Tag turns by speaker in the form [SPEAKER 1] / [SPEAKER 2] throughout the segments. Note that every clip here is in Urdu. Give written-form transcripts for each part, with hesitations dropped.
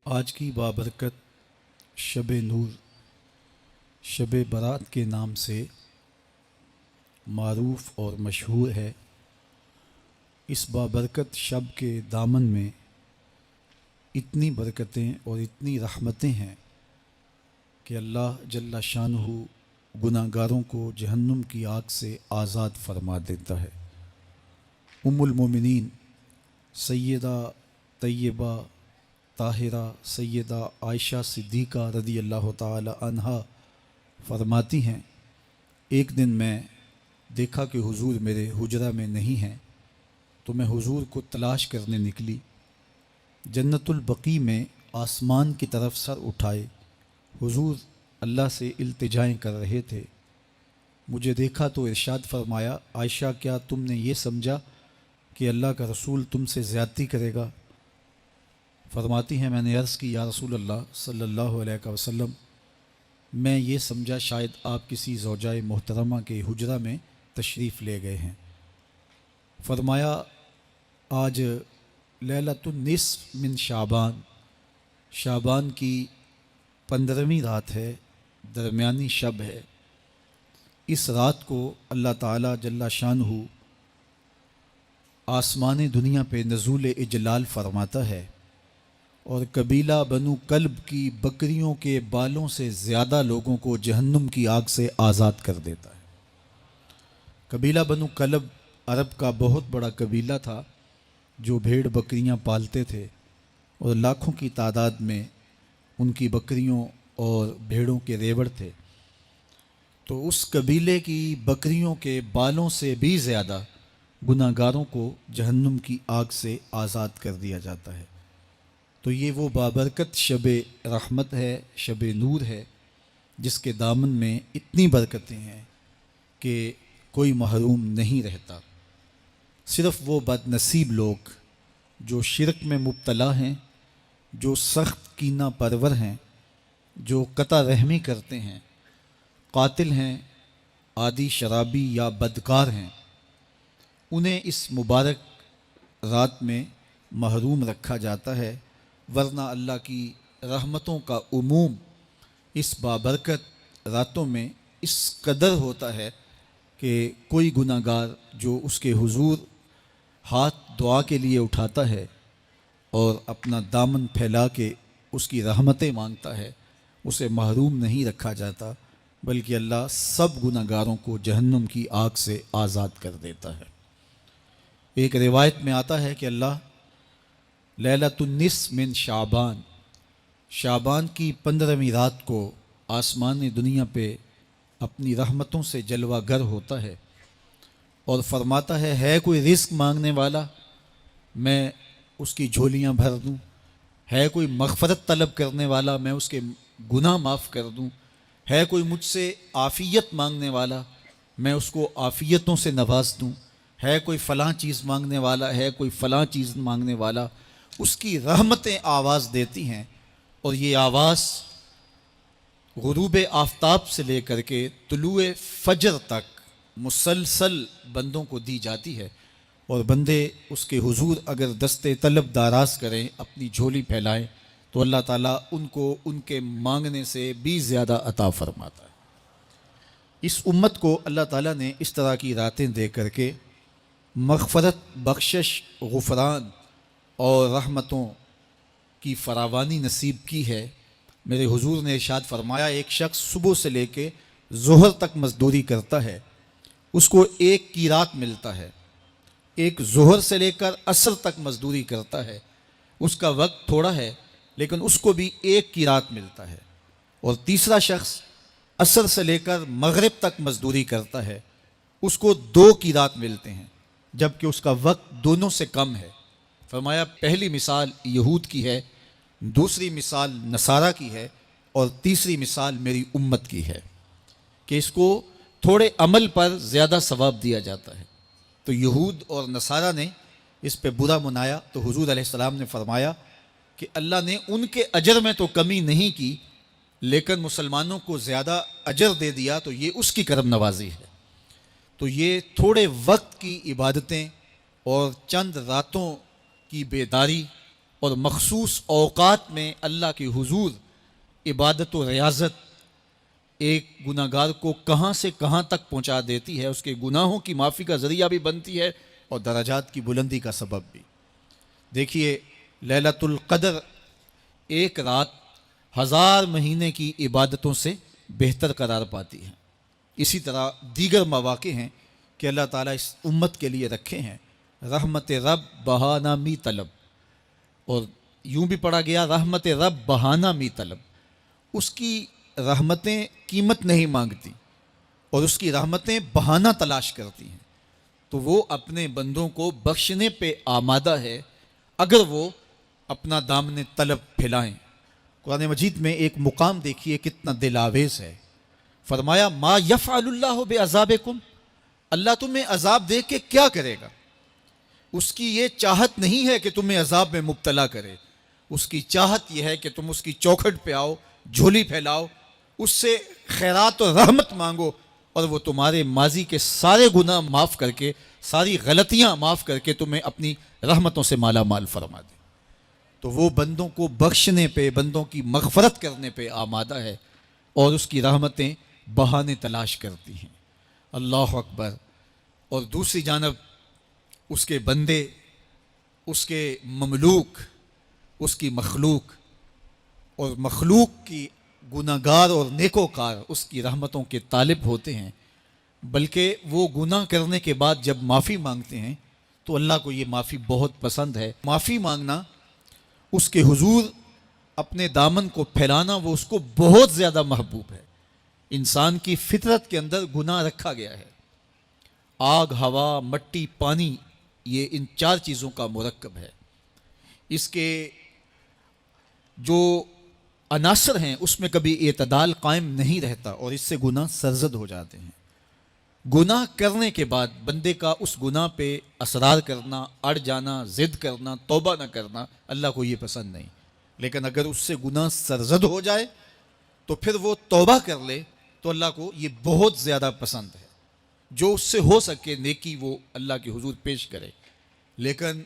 [SPEAKER 1] آج کی بابرکت شب نور شب برات کے نام سے معروف اور مشہور ہے۔ اس بابرکت شب کے دامن میں اتنی برکتیں اور اتنی رحمتیں ہیں کہ اللہ جل شانہ گناہ گاروں کو جہنم کی آگ سے آزاد فرما دیتا ہے۔ ام المومنین سیدہ طیبہ طاہرہ سیدہ عائشہ صدیقہ رضی اللہ تعالی عنہا فرماتی ہیں، ایک دن میں دیکھا کہ حضور میرے حجرہ میں نہیں ہیں، تو میں حضور کو تلاش کرنے نکلی۔ جنت البقیع میں آسمان کی طرف سر اٹھائے حضور اللہ سے التجائیں کر رہے تھے۔ مجھے دیکھا تو ارشاد فرمایا، عائشہ کیا تم نے یہ سمجھا کہ اللہ کا رسول تم سے زیادتی کرے گا؟ فرماتی ہیں میں نے عرض کی، یا رسول اللہ صلی اللہ علیہ وسلم، میں یہ سمجھا شاید آپ کسی زوجائے محترمہ کے حجرہ میں تشریف لے گئے ہیں۔ فرمایا آج لیلۃ النصف من شعبان، شعبان کی 15ویں رات ہے، درمیانی شب ہے۔ اس رات کو اللہ تعالی جل شانہ آسمان دنیا پہ نزول اجلال فرماتا ہے، اور قبیلہ بنو کلب کی بکریوں کے بالوں سے زیادہ لوگوں کو جہنم کی آگ سے آزاد کر دیتا ہے۔ قبیلہ بنو کلب عرب کا بہت بڑا قبیلہ تھا جو بھیڑ بکریاں پالتے تھے، اور لاکھوں کی تعداد میں ان کی بکریوں اور بھیڑوں کے ریوڑ تھے۔ تو اس قبیلے کی بکریوں کے بالوں سے بھی زیادہ گناہ گاروں کو جہنم کی آگ سے آزاد کر دیا جاتا ہے۔ تو یہ وہ بابرکت شب رحمت ہے، شب نور ہے، جس کے دامن میں اتنی برکتیں ہیں کہ کوئی محروم نہیں رہتا۔ صرف وہ بد نصیب لوگ جو شرک میں مبتلا ہیں، جو سخت کینہ پرور ہیں، جو قطع رحمی کرتے ہیں، قاتل ہیں، عادی شرابی یا بدکار ہیں، انہیں اس مبارک رات میں محروم رکھا جاتا ہے، ورنہ اللہ کی رحمتوں کا عموم اس بابرکت راتوں میں اس قدر ہوتا ہے کہ کوئی گناہ گار جو اس کے حضور ہاتھ دعا کے لیے اٹھاتا ہے اور اپنا دامن پھیلا کے اس کی رحمتیں مانگتا ہے، اسے محروم نہیں رکھا جاتا، بلکہ اللہ سب گناہ گاروں کو جہنم کی آگ سے آزاد کر دیتا ہے۔ ایک روایت میں آتا ہے کہ اللہ لیلۃ النصف من شعبان، شعبان کی 15ویں رات کو آسمان دنیا پہ اپنی رحمتوں سے جلوہ گر ہوتا ہے اور فرماتا ہے کوئی رزق مانگنے والا، میں اس کی جھولیاں بھر دوں، ہے کوئی مغفرت طلب کرنے والا، میں اس کے گناہ معاف کر دوں، ہے کوئی مجھ سے عافیت مانگنے والا، میں اس کو عافیتوں سے نواز دوں، ہے کوئی فلاں چیز مانگنے والا، ہے کوئی فلاں چیز مانگنے والا، اس کی رحمتیں آواز دیتی ہیں، اور یہ آواز غروب آفتاب سے لے کر کے طلوع فجر تک مسلسل بندوں کو دی جاتی ہے، اور بندے اس کے حضور اگر دست طلب دراز کریں، اپنی جھولی پھیلائیں، تو اللہ تعالیٰ ان کو ان کے مانگنے سے بھی زیادہ عطا فرماتا ہے۔ اس امت کو اللہ تعالیٰ نے اس طرح کی راتیں دے کر کے مغفرت، بخشش، غفران اور رحمتوں کی فراوانی نصیب کی ہے۔ میرے حضور نے ارشاد فرمایا، ایک شخص صبح سے لے کے ظہر تک مزدوری کرتا ہے، اس کو ایک قیراط ملتا ہے۔ ایک ظہر سے لے کر عصر تک مزدوری کرتا ہے، اس کا وقت تھوڑا ہے لیکن اس کو بھی ایک قیراط ملتا ہے۔ اور تیسرا شخص عصر سے لے کر مغرب تک مزدوری کرتا ہے، اس کو 2 قیراط ملتے ہیں، جبکہ اس کا وقت دونوں سے کم ہے۔ فرمایا پہلی مثال یہود کی ہے، دوسری مثال نصارہ کی ہے، اور تیسری مثال میری امت کی ہے کہ اس کو تھوڑے عمل پر زیادہ ثواب دیا جاتا ہے۔ تو یہود اور نصارہ نے اس پہ برا منایا، تو حضور علیہ السلام نے فرمایا کہ اللہ نے ان کے اجر میں تو کمی نہیں کی، لیکن مسلمانوں کو زیادہ اجر دے دیا، تو یہ اس کی کرم نوازی ہے۔ تو یہ تھوڑے وقت کی عبادتیں اور چند راتوں کی بیداری اور مخصوص اوقات میں اللہ کے حضور عبادت و ریاضت ایک گناہ گار کو کہاں سے کہاں تک پہنچا دیتی ہے، اس کے گناہوں کی معافی کا ذریعہ بھی بنتی ہے اور درجات کی بلندی کا سبب بھی۔ دیکھیے لیلۃ القدر ایک رات 1000 مہینے کی عبادتوں سے بہتر قرار پاتی ہے۔ اسی طرح دیگر مواقع ہیں کہ اللہ تعالیٰ اس امت کے لیے رکھے ہیں، رحمت رب بہانہ می طلب، اور یوں بھی پڑھا گیا رحمت رب بہانہ می طلب۔ اس کی رحمتیں قیمت نہیں مانگتی اور اس کی رحمتیں بہانہ تلاش کرتی ہیں، تو وہ اپنے بندوں کو بخشنے پہ آمادہ ہے اگر وہ اپنا دامن طلب پھیلائیں۔ قرآن مجید میں ایک مقام دیکھیے کتنا دل آویز ہے، فرمایا ما یفعل اللہ بعذابکم، اللہ تمہیں عذاب دے کے کیا کرے گا؟ اس کی یہ چاہت نہیں ہے کہ تمہیں عذاب میں مبتلا کرے، اس کی چاہت یہ ہے کہ تم اس کی چوکھٹ پہ آؤ، جھولی پھیلاؤ، اس سے خیرات و رحمت مانگو، اور وہ تمہارے ماضی کے سارے گناہ معاف کر کے، ساری غلطیاں معاف کر کے تمہیں اپنی رحمتوں سے مالا مال فرما دے۔ تو وہ بندوں کو بخشنے پہ، بندوں کی مغفرت کرنے پہ آمادہ ہے اور اس کی رحمتیں بہانے تلاش کرتی ہیں۔ اللہ اکبر۔ اور دوسری جانب اس کے بندے، اس کے مملوک، اس کی مخلوق، اور مخلوق کی گناہ گار اور نیکوکار اس کی رحمتوں کے طالب ہوتے ہیں، بلکہ وہ گناہ کرنے کے بعد جب معافی مانگتے ہیں تو اللہ کو یہ معافی بہت پسند ہے۔ معافی مانگنا، اس کے حضور اپنے دامن کو پھیلانا، وہ اس کو بہت زیادہ محبوب ہے۔ انسان کی فطرت کے اندر گناہ رکھا گیا ہے، آگ، ہوا، مٹی، پانی، یہ ان 4 چیزوں کا مرکب ہے۔ اس کے جو عناصر ہیں اس میں کبھی اعتدال قائم نہیں رہتا اور اس سے گناہ سرزد ہو جاتے ہیں۔ گناہ کرنے کے بعد بندے کا اس گناہ پہ اصرار کرنا، اڑ جانا، ضد کرنا، توبہ نہ کرنا، اللہ کو یہ پسند نہیں۔ لیکن اگر اس سے گناہ سرزد ہو جائے تو پھر وہ توبہ کر لے تو اللہ کو یہ بہت زیادہ پسند ہے۔ جو اس سے ہو سکے نیکی وہ اللہ کے حضور پیش کرے، لیکن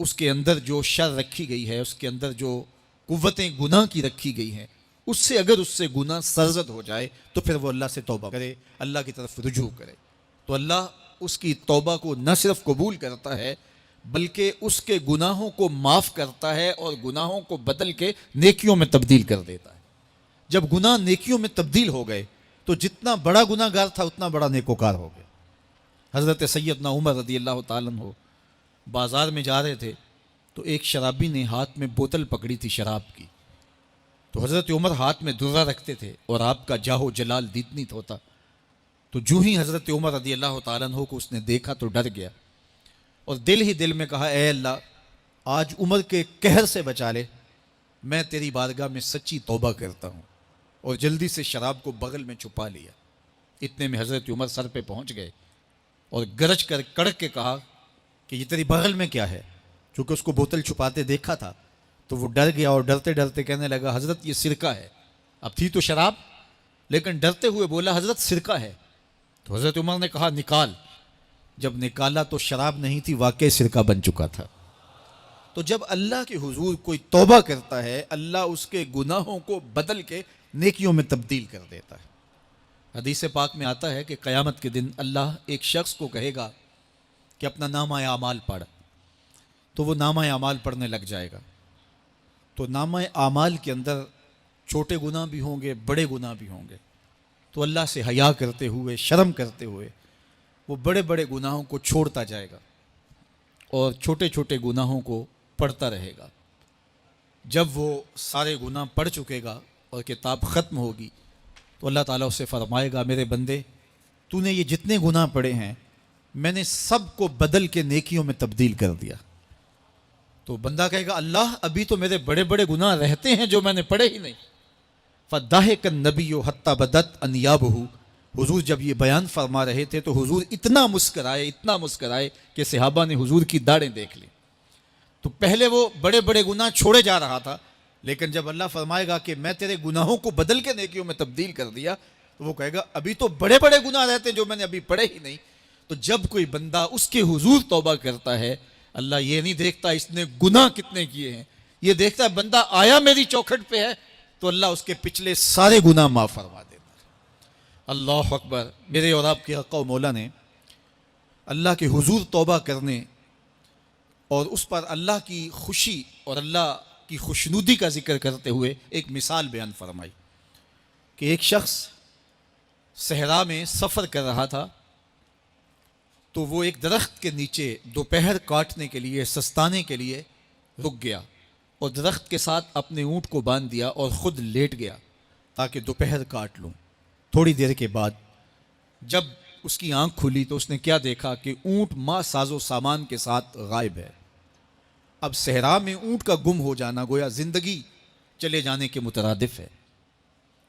[SPEAKER 1] اس کے اندر جو شر رکھی گئی ہے، اس کے اندر جو قوتیں گناہ کی رکھی گئی ہیں، اس سے اگر اس سے گناہ سرزد ہو جائے تو پھر وہ اللہ سے توبہ کرے، اللہ کی طرف رجوع کرے، تو اللہ اس کی توبہ کو نہ صرف قبول کرتا ہے بلکہ اس کے گناہوں کو معاف کرتا ہے اور گناہوں کو بدل کے نیکیوں میں تبدیل کر دیتا ہے۔ جب گناہ نیکیوں میں تبدیل ہو گئے تو جتنا بڑا گناہ گار تھا اتنا بڑا نیکوکار ہو گیا۔ حضرت سیدنا عمر رضی اللہ تعالیٰ عنہ بازار میں جا رہے تھے تو ایک شرابی نے ہاتھ میں بوتل پکڑی تھی شراب کی، تو حضرت عمر ہاتھ میں درہ رکھتے تھے اور آپ کا جاہ و جلال دیتنیت ہوتا، تو جو ہی حضرت عمر رضی اللہ تعالیٰ عنہ کو اس نے دیکھا تو ڈر گیا اور دل ہی دل میں کہا اے اللہ آج عمر کے قہر سے بچا لے، میں تیری بارگاہ میں سچی توبہ کرتا ہوں، اور جلدی سے شراب کو بغل میں چھپا لیا۔ اتنے میں حضرت عمر سر پہ پہنچ گئے اور گرج کر کڑک کے کہا کہ یہ تیری بغل میں کیا ہے؟ چونکہ اس کو بوتل چھپاتے دیکھا تھا تو وہ ڈر گیا اور ڈرتے ڈرتے کہنے لگا حضرت یہ سرکہ ہے۔ اب تھی تو شراب، لیکن ڈرتے ہوئے بولا حضرت سرکہ ہے۔ تو حضرت عمر نے کہا نکال۔ جب نکالا تو شراب نہیں تھی، واقعی سرکہ بن چکا تھا۔ تو جب اللہ کے حضور کوئی توبہ کرتا ہے اللہ اس کے گناہوں کو بدل کے نیکیوں میں تبدیل کر دیتا ہے۔ حدیث پاک میں آتا ہے کہ قیامت کے دن اللہ ایک شخص کو کہے گا کہ اپنا نامہ اعمال پڑھ، تو وہ نامہ اعمال پڑھنے لگ جائے گا، تو نامہ اعمال کے اندر چھوٹے گناہ بھی ہوں گے، بڑے گناہ بھی ہوں گے، تو اللہ سے حیا کرتے ہوئے، شرم کرتے ہوئے وہ بڑے بڑے گناہوں کو چھوڑتا جائے گا اور چھوٹے چھوٹے گناہوں کو پڑھتا رہے گا۔ جب وہ سارے گناہ پڑھ چکے گا اور کتاب ختم ہوگی تو اللہ تعالیٰ اسے فرمائے گا میرے بندے تو نے یہ جتنے گناہ پڑھے ہیں میں نے سب کو بدل کے نیکیوں میں تبدیل کر دیا۔ تو بندہ کہے گا اللہ ابھی تو میرے بڑے بڑے گناہ رہتے ہیں جو میں نے پڑھے ہی نہیں۔ فَضَحِكَ النَّبِيُّ حَتَّى بَدَتْ أَنْيَابُهُ، حضور جب یہ بیان فرما رہے تھے تو حضور اتنا مسکرائے کہ صحابہ نے حضور کی داڑھیں دیکھ لی۔ تو پہلے وہ بڑے بڑے گناہ چھوڑے جا رہا تھا، لیکن جب اللہ فرمائے گا کہ میں تیرے گناہوں کو بدل کے نیکیوں میں تبدیل کر دیا تو وہ کہے گا ابھی تو بڑے بڑے گناہ رہتے ہیں جو میں نے ابھی پڑھے ہی نہیں۔ تو جب کوئی بندہ اس کے حضور توبہ کرتا ہے اللہ یہ نہیں دیکھتا اس نے گناہ کتنے کیے ہیں، یہ دیکھتا ہے بندہ آیا میری چوکھٹ پہ ہے تو اللہ اس کے پچھلے سارے گناہ معاف فرما دیتا ہے۔ اللہ اکبر۔ میرے اور آپ کے آقا و مولا نے اللہ کے حضور توبہ کرنے اور اس پر اللہ کی خوشی اور اللہ کی خوشنودی کا ذکر کرتے ہوئے ایک مثال بیان فرمائی کہ ایک شخص صحرا میں سفر کر رہا تھا تو وہ ایک درخت کے نیچے دوپہر کاٹنے کے لیے، سستانے کے لیے رک گیا اور درخت کے ساتھ اپنے اونٹ کو باندھ دیا اور خود لیٹ گیا تاکہ دوپہر کاٹ لوں۔ تھوڑی دیر کے بعد جب اس کی آنکھ کھلی تو اس نے کیا دیکھا کہ اونٹ ماں ساز و سامان کے ساتھ غائب ہے۔ اب صحرا میں اونٹ کا گم ہو جانا گویا زندگی چلے جانے کے مترادف ہے۔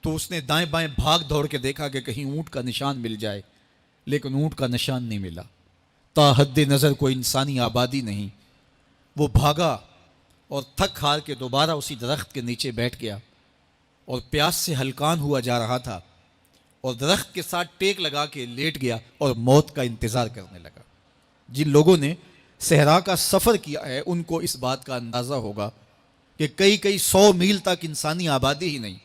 [SPEAKER 1] تو اس نے دائیں بائیں بھاگ دوڑ کے دیکھا کہ کہیں اونٹ کا نشان مل جائے، لیکن اونٹ کا نشان نہیں ملا۔ تا حد نظر کوئی انسانی آبادی نہیں۔ وہ بھاگا اور تھک ہار کے دوبارہ اسی درخت کے نیچے بیٹھ گیا اور پیاس سے ہلکان ہوا جا رہا تھا اور درخت کے ساتھ ٹیک لگا کے لیٹ گیا اور موت کا انتظار کرنے لگا۔ جن لوگوں نے صحرا کا سفر کیا ہے ان کو اس بات کا اندازہ ہوگا کہ کئی 100 میل تک انسانی آبادی ہی نہیں،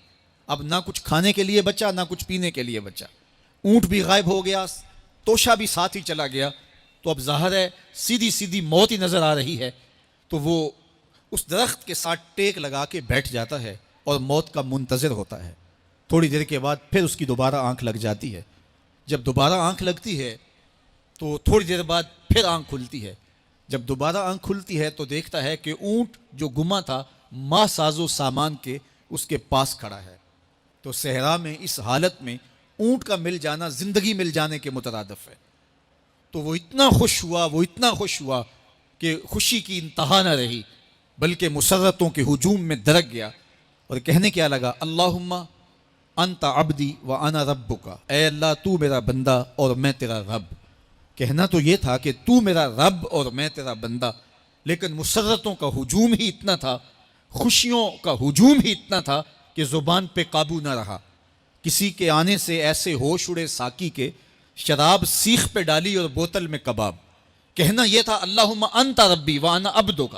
[SPEAKER 1] اب نہ کچھ کھانے کے لیے بچا نہ کچھ پینے کے لیے بچا، اونٹ بھی غائب ہو گیا، توشا بھی ساتھ ہی چلا گیا، تو اب ظاہر ہے سیدھی موت ہی نظر آ رہی ہے۔ تو وہ اس درخت کے ساتھ ٹیک لگا کے بیٹھ جاتا ہے اور موت کا منتظر ہوتا ہے۔ تھوڑی دیر کے بعد پھر اس کی دوبارہ آنکھ لگ جاتی ہے۔ جب دوبارہ آنکھ لگتی ہے تو تھوڑی دیر بعد پھر آنکھ کھلتی ہے۔ جب دوبارہ آنکھ کھلتی ہے تو دیکھتا ہے کہ اونٹ جو گما تھا ماں ساز و سامان کے اس کے پاس کھڑا ہے۔ تو صحرا میں اس حالت میں اونٹ کا مل جانا زندگی مل جانے کے مترادف ہے۔ تو وہ اتنا خوش ہوا کہ خوشی کی انتہا نہ رہی، بلکہ مسرتوں کے ہجوم میں درک گیا اور کہنے کیا لگا، اللہم انت عبدی و انا ربک، اے اللہ تو میرا بندہ اور میں تیرا رب۔ کہنا تو یہ تھا کہ تو میرا رب اور میں تیرا بندہ، لیکن مسرتوں کا ہجوم ہی اتنا تھا، خوشیوں کا ہجوم ہی اتنا تھا کہ زبان پہ قابو نہ رہا۔ کسی کے آنے سے ایسے ہوش اڑے ساقی کے، شراب سیخ پہ ڈالی اور بوتل میں کباب۔ کہنا یہ تھا اللہم انت ربی وانا عبدک،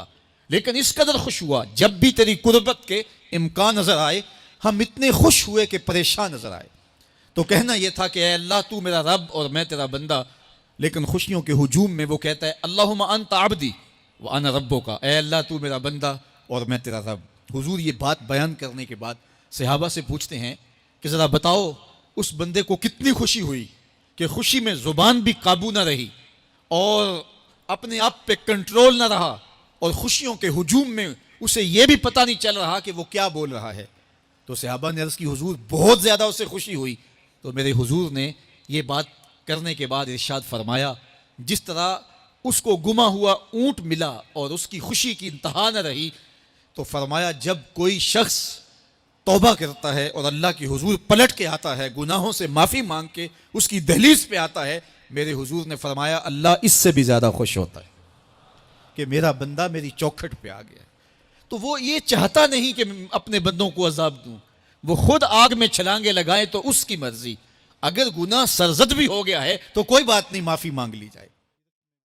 [SPEAKER 1] لیکن اس قدر خوش ہوا جب بھی تیری قربت کے امکان نظر آئے ہم اتنے خوش ہوئے کہ پریشان نظر آئے۔ تو کہنا یہ تھا کہ اے اللہ تو میرا رب اور میں تیرا بندہ، لیکن خوشیوں کے ہجوم میں وہ کہتا ہے اللہم انت عبدی وانا ربک، اے اللہ تو میرا بندہ اور میں تیرا رب۔ حضور یہ بات بیان کرنے کے بعد صحابہ سے پوچھتے ہیں کہ ذرا بتاؤ اس بندے کو کتنی خوشی ہوئی کہ خوشی میں زبان بھی قابو نہ رہی اور اپنے آپ پہ کنٹرول نہ رہا، اور خوشیوں کے ہجوم میں اسے یہ بھی پتہ نہیں چل رہا کہ وہ کیا بول رہا ہے۔ تو صحابہ نے عرض کی حضور بہت زیادہ اسے خوشی ہوئی۔ تو میرے حضور نے یہ بات کرنے کے بعد ارشاد فرمایا، جس طرح اس کو گما ہوا اونٹ ملا اور اس کی خوشی کی انتہا نہ رہی، تو فرمایا جب کوئی شخص توبہ کرتا ہے اور اللہ کی حضور پلٹ کے آتا ہے، گناہوں سے معافی مانگ کے اس کی دہلیز پہ آتا ہے، میرے حضور نے فرمایا اللہ اس سے بھی زیادہ خوش ہوتا ہے کہ میرا بندہ میری چوکھٹ پہ آ گیا۔ تو وہ یہ چاہتا نہیں کہ اپنے بندوں کو عذاب دوں، وہ خود آگ میں چھلانگے لگائے تو اس کی مرضی، اگر گناہ سرزد بھی ہو گیا ہے تو کوئی بات نہیں، معافی مانگ لی جائے۔